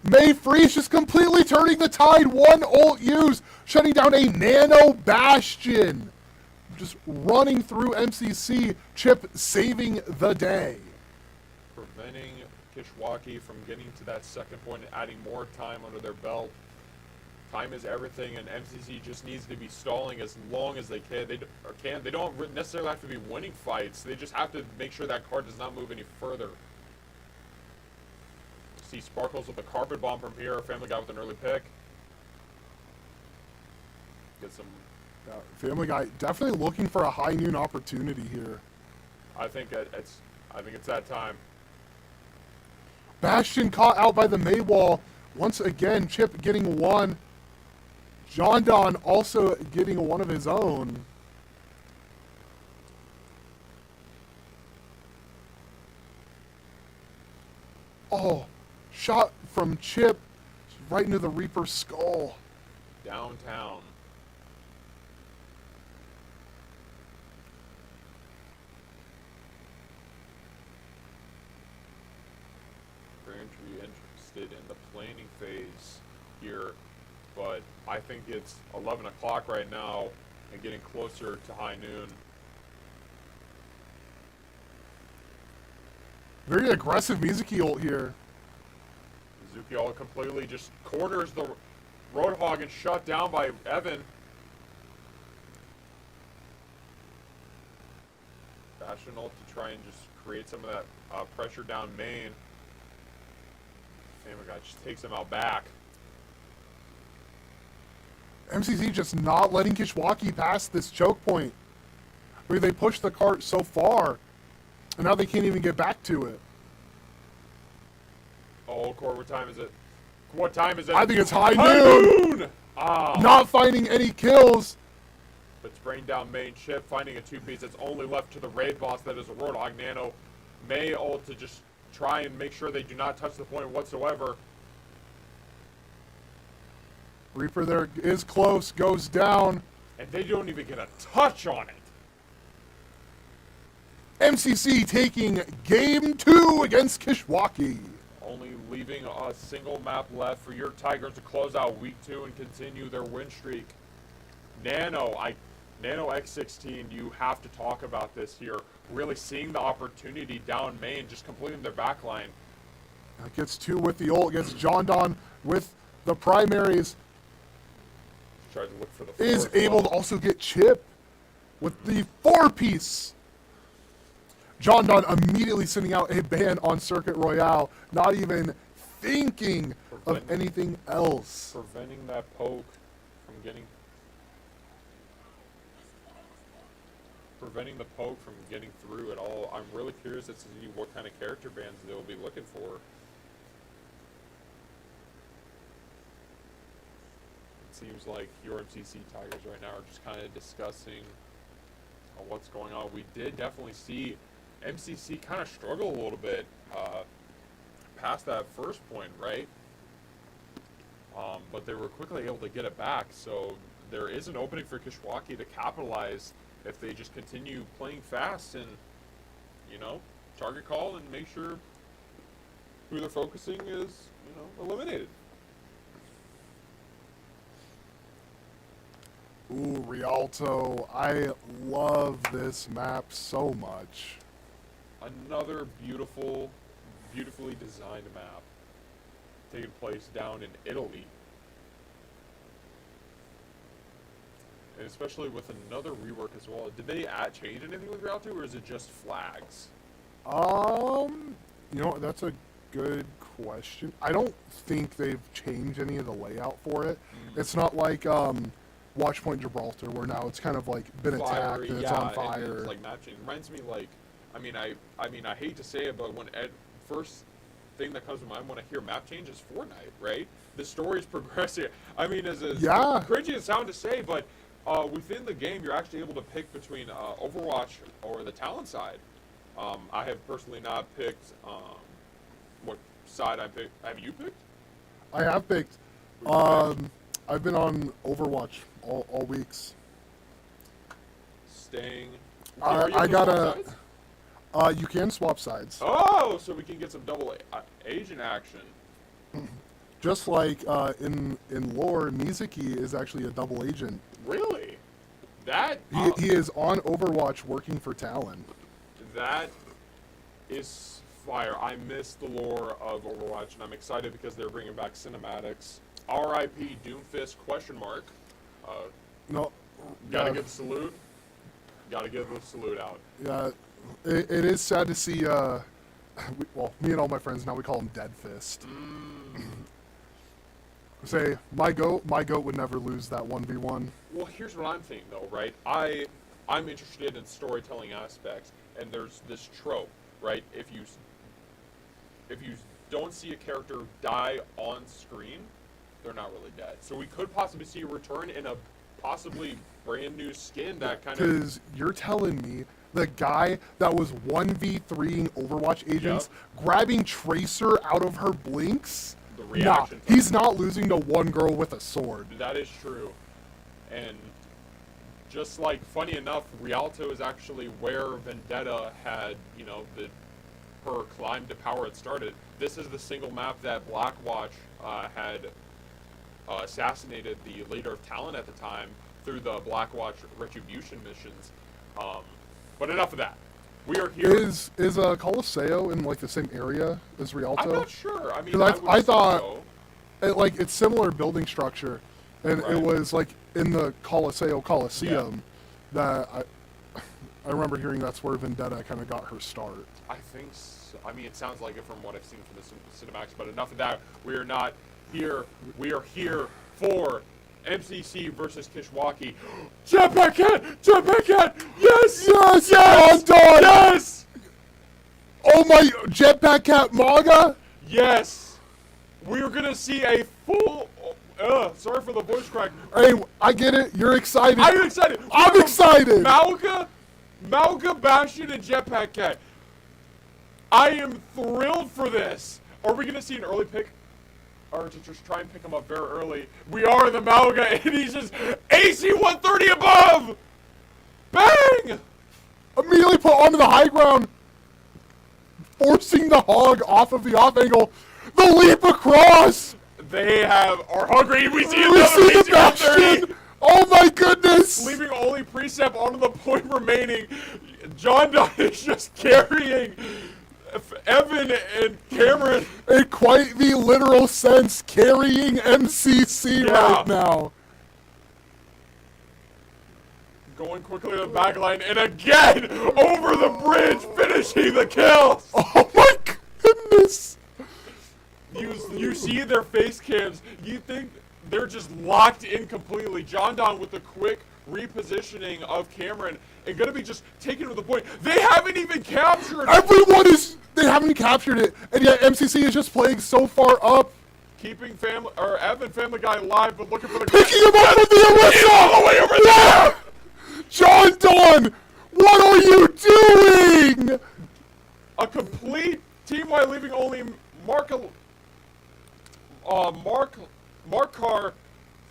May freeze just completely turning the tide. 1 ult used, shutting down a nano Bastion. Just running through MCC, Chip saving the day. Preventing Kishwaukee from getting to that second point and adding more time under their belt. Time is everything, and MCC just needs to be stalling as long as they can. They don't necessarily have to be winning fights. They just have to make sure that card does not move any further. See Sparkles with a carpet bomb from here. Family Guy with an early pick. Get some. Family Guy definitely looking for a high noon opportunity here. I think it's that time. Bastion caught out by the Maywall. Once again, Chip getting one. John Don also getting one of his own. Oh, shot from Chip right into the Reaper's skull. Downtown. Braintree interested in the planning phase here, but I think it's 11 o'clock right now and getting closer to high noon. Very aggressive Mizuki ult here. Mizuki completely just corners the Roadhog and shut down by Evan. Bastion ult to try and just create some of that pressure down main. Family Guy just takes him out back. MCC just not letting Kishwaukee pass this choke point. Where they pushed the cart so far, and now they can't even get back to it. Oh, Core, what time is it? What time is it? I think it's high noon! Ah. Not finding any kills. But spraying down main Chip, finding a two-piece that's only left to the raid boss that is a Roadhog. Nano may ult to just try and make sure they do not touch the point whatsoever. Reaper there is close, goes down. And they don't even get a touch on it. MCC taking game 2 against Kishwaukee. Only leaving a single map left for your Tigers to close out week 2 and continue their win streak. Nano X16, you have to talk about this here. Really seeing the opportunity down main, just completing their backline. Gets 2 with the ult, gets John Don with the primaries. Tries to look for the Is fourth able one. to also get Chip with the 4-piece. John Don immediately sending out a ban on Circuit Royale, not even thinking of anything else. Preventing that poke from getting... Preventing the poke from getting through at all. I'm really curious as to see what kind of character bans they'll be looking for. It seems like your MCC Tigers right now are just kind of discussing what's going on. We did definitely see MCC kind of struggle a little bit past that first point, right? But they were quickly able to get it back, so there is an opening for Kishwaukee to capitalize if they just continue playing fast and, you know, target call and make sure who they're focusing is, you know, eliminated. Ooh, Rialto. I love this map so much. Another beautifully designed map taking place down in Italy. And especially with another rework as well. Did they change anything with Rialto, or is it just flags? You know, that's a good question. I don't think they've changed any of the layout for it. It's not like Watchpoint Gibraltar, where now it's kind of like been attacked and it's on fire. And it's like map change. Reminds me like, I mean, I hate to say it, but when first thing that comes to mind when I hear map change is Fortnite, right? The story's progressing. I mean, as cringy as it sounds to say, but within the game, you're actually able to pick between Overwatch or the Talon side. I have personally not picked what side I picked. Have you picked? I have picked. I've been on Overwatch all weeks. Staying. I got you can swap sides. Oh, so we can get some double agent action. Just like in lore, Mizuki is actually a double agent. Really? That he is on Overwatch working for Talon. That is fire. I miss the lore of Overwatch, and I'm excited because they're bringing back cinematics. R.I.P. Doomfist ? No, Gotta give the salute. Gotta give the salute out. Yeah, it is sad to see. Well, me and all my friends now we call him Dead Fist. Say my goat would never lose that 1v1. Well, here's what I'm thinking though, right? I I'm interested in storytelling aspects, and there's this trope, right? If you don't see a character die on screen, they're not really dead. So we could possibly see a return in a possibly brand new skin that kind of. Because you're telling me the guy that was 1v3ing Overwatch agents, grabbing Tracer out of her blinks, The reaction. he's not losing to one girl with a sword. That is true. And just like, funny enough, Rialto is actually where Vendetta had, you know, her climb to power had started. This is the single map that Blackwatch had assassinated the leader of Talon at the time through the Blackwatch Retribution missions. But enough of that. We are here. Is Colosseo in like the same area as Rialto? I'm not sure. I mean, I thought so. it's similar building structure, and Right. it was like in the Coliseum that I remember hearing that's where Vendetta kind of got her start. I think so. I mean, it sounds like it from what I've seen from the cinematics, but enough of that. We are not here. We are here for MCC versus Kishwaukee. Jetpack Cat! Jetpack Cat! Yes! Yes! Yes! Done! Yes! Oh my, Jetpack Cat Maga? Yes! We are gonna see a full. Sorry for the voice crack. Hey, I get it. You're excited. I'm excited. I'm excited. Malga, Bastion, and Jetpack Cat. I am thrilled for this. Are we gonna see an early pick? Our teachers try and pick him up very early. We are the Malga, and he's just AC 130 above. Bang! Immediately put onto the high ground, forcing the hog off of the off angle. The leap across. They are hungry. We see We another see the AC 130. Bastion. Oh my goodness. Leaving only Precept onto the point remaining. John Donne is just carrying Evan and Cameron. In quite the literal sense, carrying MCC right now. Going quickly to the back line, and again, over the bridge, finishing the kills. Oh my goodness. You see their face cams. You think they're just locked in completely. John Donne with the quick repositioning of Cameron and gonna be just taken to the point. They haven't even captured. They haven't captured it, and yet MCC is just playing so far up. Keeping Evan Family Guy alive, but looking for the Picking him up with the Alyssa! all the way over there. John Donne, what are you doing? A complete team-wide, leaving only Markar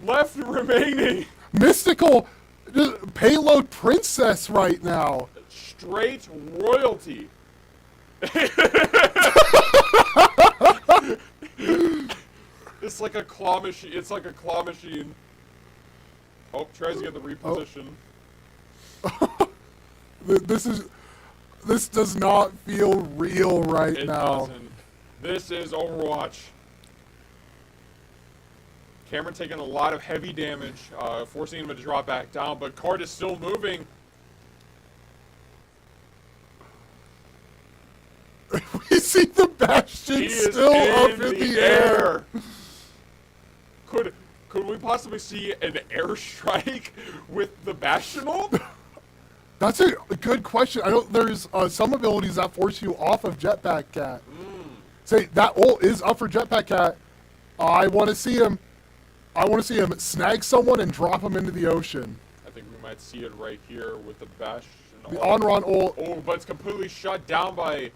left remaining. Mystical payload princess right now. Straight royalty. It's like a claw machine. It's like a claw machine. Oh, tries to get the reposition. This does not feel real right It now. doesn't. This is Overwatch. Cameron taking a lot of heavy damage, forcing him to drop back down, but Card is still moving. We see the Bastion He is still up in the air. Could we possibly see an airstrike with the Bastional? That's a good question. I don't. There's some abilities that force you off of Jetpack Cat. Say that ult is up for Jetpack Cat. I want to see him. I want to see him snag someone and drop him into the ocean. I think we might see it right here with the Bastion. The on-run ult. Oh, but it's completely shut down by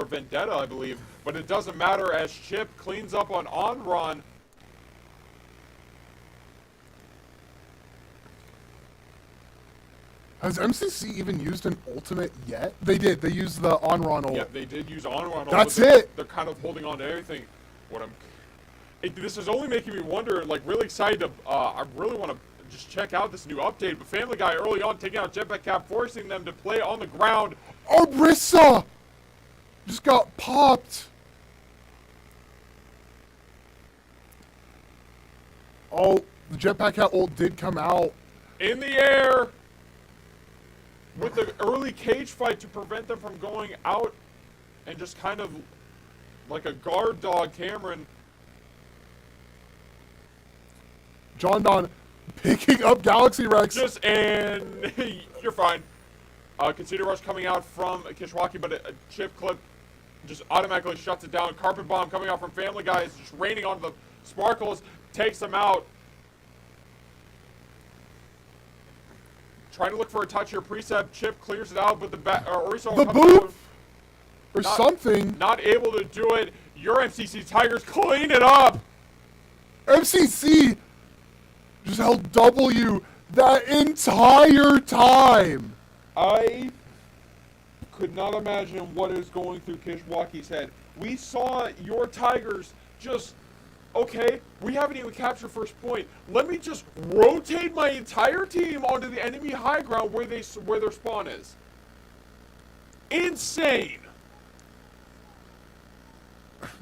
Vendetta, I believe. But it doesn't matter as Chip cleans up on on-run. Has MCC even used an ultimate yet? They did. They used the on-run ult. Yeah, they did use on-run. That's it. They're kind of holding on to everything. This is only making me wonder, like, really excited to, I really want to just check out this new update. But Family Guy early on taking out Jetpack Cap, forcing them to play on the ground. Orisa just got popped. Oh, the Jetpack Cat ult did come out. In the air. With the early cage fight to prevent them from going out and just kind of like a guard dog, Cameron. John Donne Picking up Galaxy Rex. And you're fine. Consider Rush coming out from Kishwaukee, but a chip clip just automatically shuts it down. Carpet Bomb coming out from Family Guy is just raining on the Sparkles, takes them out. Trying to look for a touch here. Precept chip clears it out, but the boot or something. Not able to do it. Your MCC Tigers clean it up. MCC just held W that entire time. I could not imagine what is going through Kishwaukee's head. We saw your Tigers just, okay, we haven't even captured first point. Let me just rotate my entire team onto the enemy high ground where their spawn is. Insane.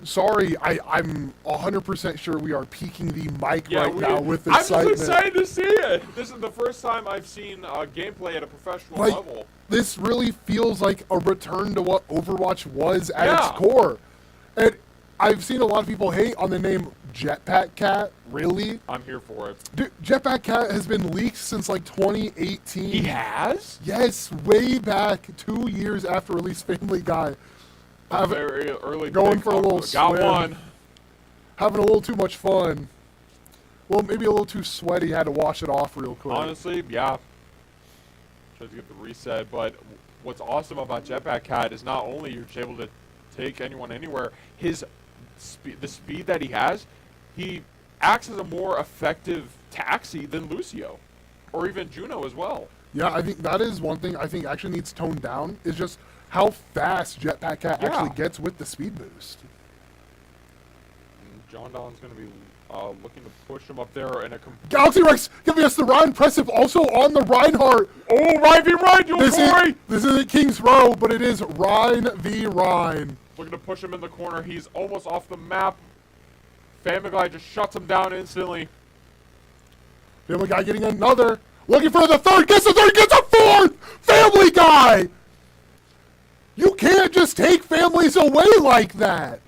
Sorry, I'm 100% sure we are peaking the mic right now with excitement. I'm just excited to see it. This is the first time I've seen gameplay at a professional level. This really feels like a return to what Overwatch was at its core. And I've seen a lot of people hate on the name Jetpack Cat. Really? I'm here for it. Dude, Jetpack Cat has been leaked since like 2018. He has? Yes, way back 2 years after release Family Guy. Very early. Going for a little swim. Got one. Having a little too much fun. Well, maybe a little too sweaty. Had to wash it off real quick. Honestly, yeah. Tried to get the reset, but what's awesome about Jetpack Cat is not only you're able to take anyone anywhere, the speed that he has, he acts as a more effective taxi than Lucio, or even Juno as well. Yeah, I think that is one thing I think actually needs toned down, is just how fast Jetpack Cat actually gets with the speed boost. And John Don's going to be looking to push him up there in a... Galaxy Rex giving us the Ryan Pressive also on the Reinhardt. Oh, Ryan v. Ryan, this isn't King's Row, but it is Ryan v. Ryan. Looking to push him in the corner. He's almost off the map. Family Guy just shuts him down instantly. Family Guy getting another. Looking for the third. Gets the third. Gets a fourth. Family Guy. You can't just take families away like that.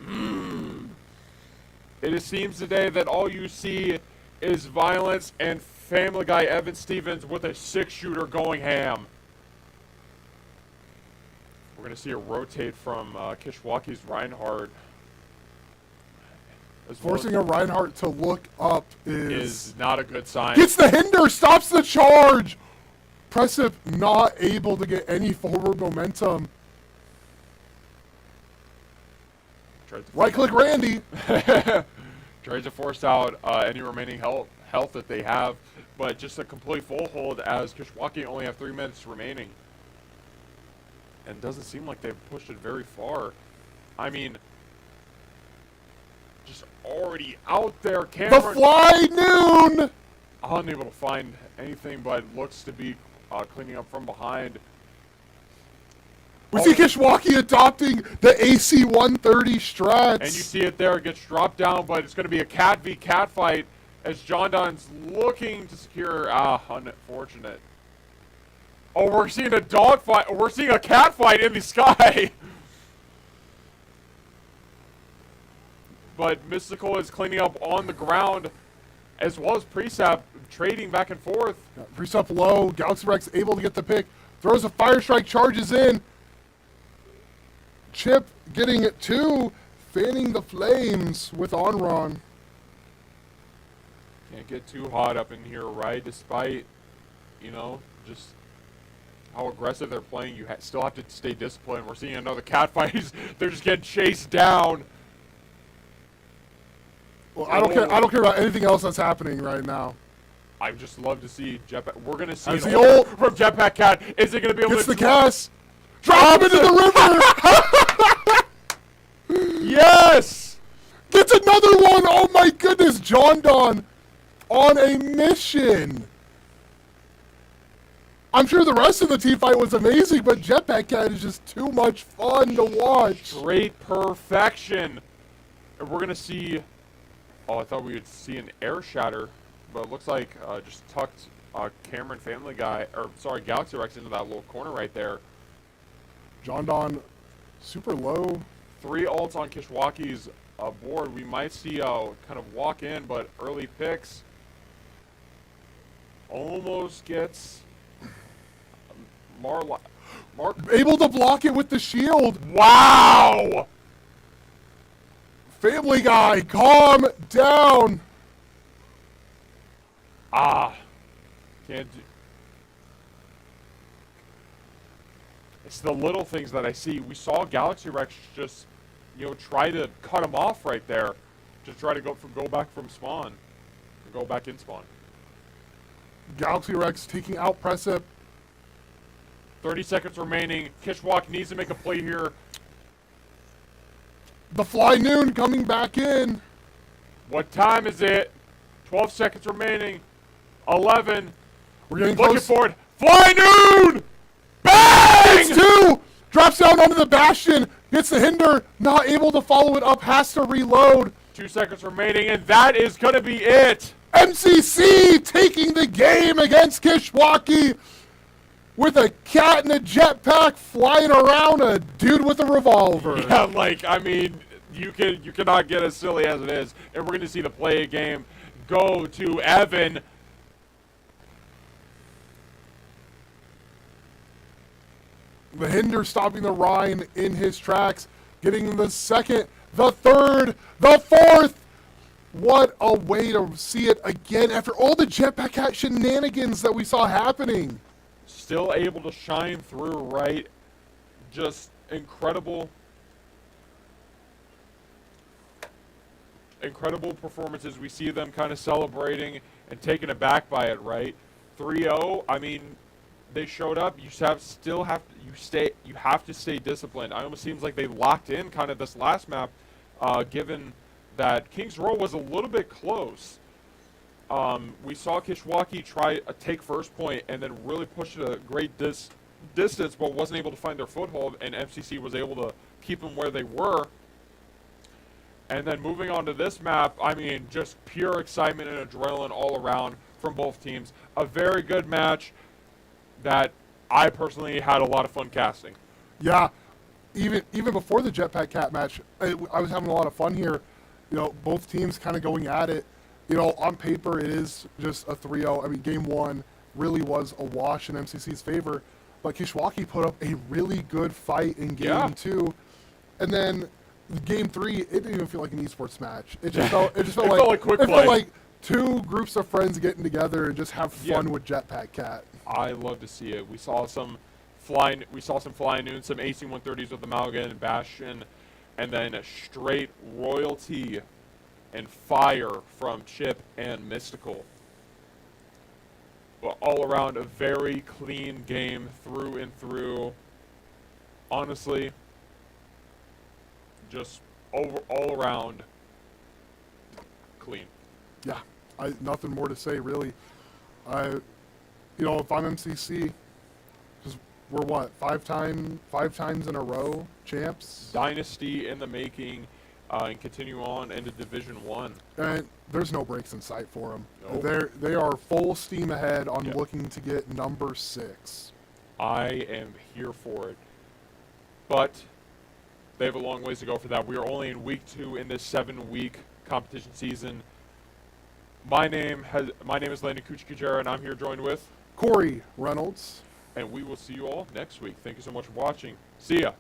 It seems today that all you see is violence and Family Guy Evan Stevens with a 6-shooter going ham. We're going to see a rotate from Kishwaukee's Reinhardt. Forcing a Reinhardt to look up is not a good sign. Gets the hinder, stops the charge. Pressive not able to get any forward momentum. Right-click Randy. Tries to force out any remaining health that they have, but just a complete full hold as Kishwaukee only have 3 minutes remaining. And doesn't seem like they've pushed it very far. I mean, just already out there. Cameron, the fly noon! Unable to find anything, but looks to be cleaning up from behind. We see Kishwaukee adopting the AC 130 strats. And you see it there. It gets dropped down, but it's going to be a cat v cat fight as John Don's looking to secure. Unfortunate. Oh, we're seeing a dog fight. We're seeing a cat fight in the sky. But Mystical is cleaning up on the ground, as well as Precept trading back and forth. Precept low. Galaxy Rex able to get the pick. Throws a fire strike, charges in. Chip getting it too, fanning the flames with Onron. Can't get too hot up in here, right? Despite, just how aggressive they're playing, you still have to stay disciplined. We're seeing another cat fight. They're just getting chased down. Well, I don't care about anything else that's happening right now. I just love to see Jetpack. We're gonna see an ult from Jetpack Cat. Is it gonna be able gets to the cast? Drop into the river! Yes! Gets another one! Oh my goodness, John Don on a mission. I'm sure the rest of the team fight was amazing, but Jetpack Cat is just too much fun to watch. Great perfection. And we're gonna see. Oh, I thought we would see an air shatter, but it looks like just tucked Cameron Family Guy, or sorry, Galaxy Rex into that little corner right there. John Don, super low. 3 ults on Kishwaukee's board. We might see kind of walk in, but early picks. almost gets Mark. Able to block it with the shield. Wow! Family Guy, calm down. Can't do. It's the little things that I see. We saw Galaxy Rex just, try to cut him off right there. Just try to go back from spawn. Or go back in spawn. Galaxy Rex taking out Precip. 30 seconds remaining. Kishwaukee needs to make a play here. The Fly Noon coming back in. What time is it? 12 seconds remaining. 11. We're getting Looking close. forward. Fly Noon! Bang! It's 2! Drops down onto the Bastion. Gets the Hinder. Not able to follow it up. Has to reload. 2 seconds remaining, and that is going to be it. MCC taking the game against Kishwaukee with a cat in a jetpack flying around a dude with a revolver. Yeah, you cannot get as silly as it is. And we're going to see the play game go to Evan. The Hinder stopping the Rhine in his tracks, getting the second, the third, the fourth. What a way to see it again after all the jetpack cat shenanigans that we saw happening. Still able to shine through, right? Just incredible. Incredible performances. We see them kind of celebrating and taken aback by it, right? 3-0. They showed up. You have to stay disciplined. It almost seems like they locked in kind of this last map, given that King's Row was a little bit close. We saw Kishwaukee try to take first point and then really push it a great distance, but wasn't able to find their foothold, and MCC was able to keep them where they were. And then moving on to this map, just pure excitement and adrenaline all around from both teams. A very good match that I personally had a lot of fun casting. Yeah, even before the jetpack cat match, I was having a lot of fun here. Both teams kind of going at it. On paper, it is just a 3-0. Game 1 really was a wash in MCC's favor, but Kishwaukee put up a really good fight in Game 2. And then Game 3, it didn't even feel like an esports match. It just felt like quick it play. felt like two groups of friends getting together and just have fun with Jetpack Cat. I love to see it. We saw some flying noon, some AC-130s with the Malgan and Bastion, and then a straight royalty and fire from Chip and Mystical. But all around, a very clean game through and through. Honestly, just all around clean. Yeah, nothing more to say really. If I'm MCC, because we're what, five times in a row champs. Dynasty in the making, and continue on into Division 1. And there's no breaks in sight for them. Nope. They are full steam ahead on looking to get number 6. I am here for it, but they have a long ways to go for that. We are only in week 2 in this 7-week competition season. My name is Landon Kuchikujera, and I'm here joined with Corey Reynolds. And we will see you all next week. Thank you so much for watching. See ya.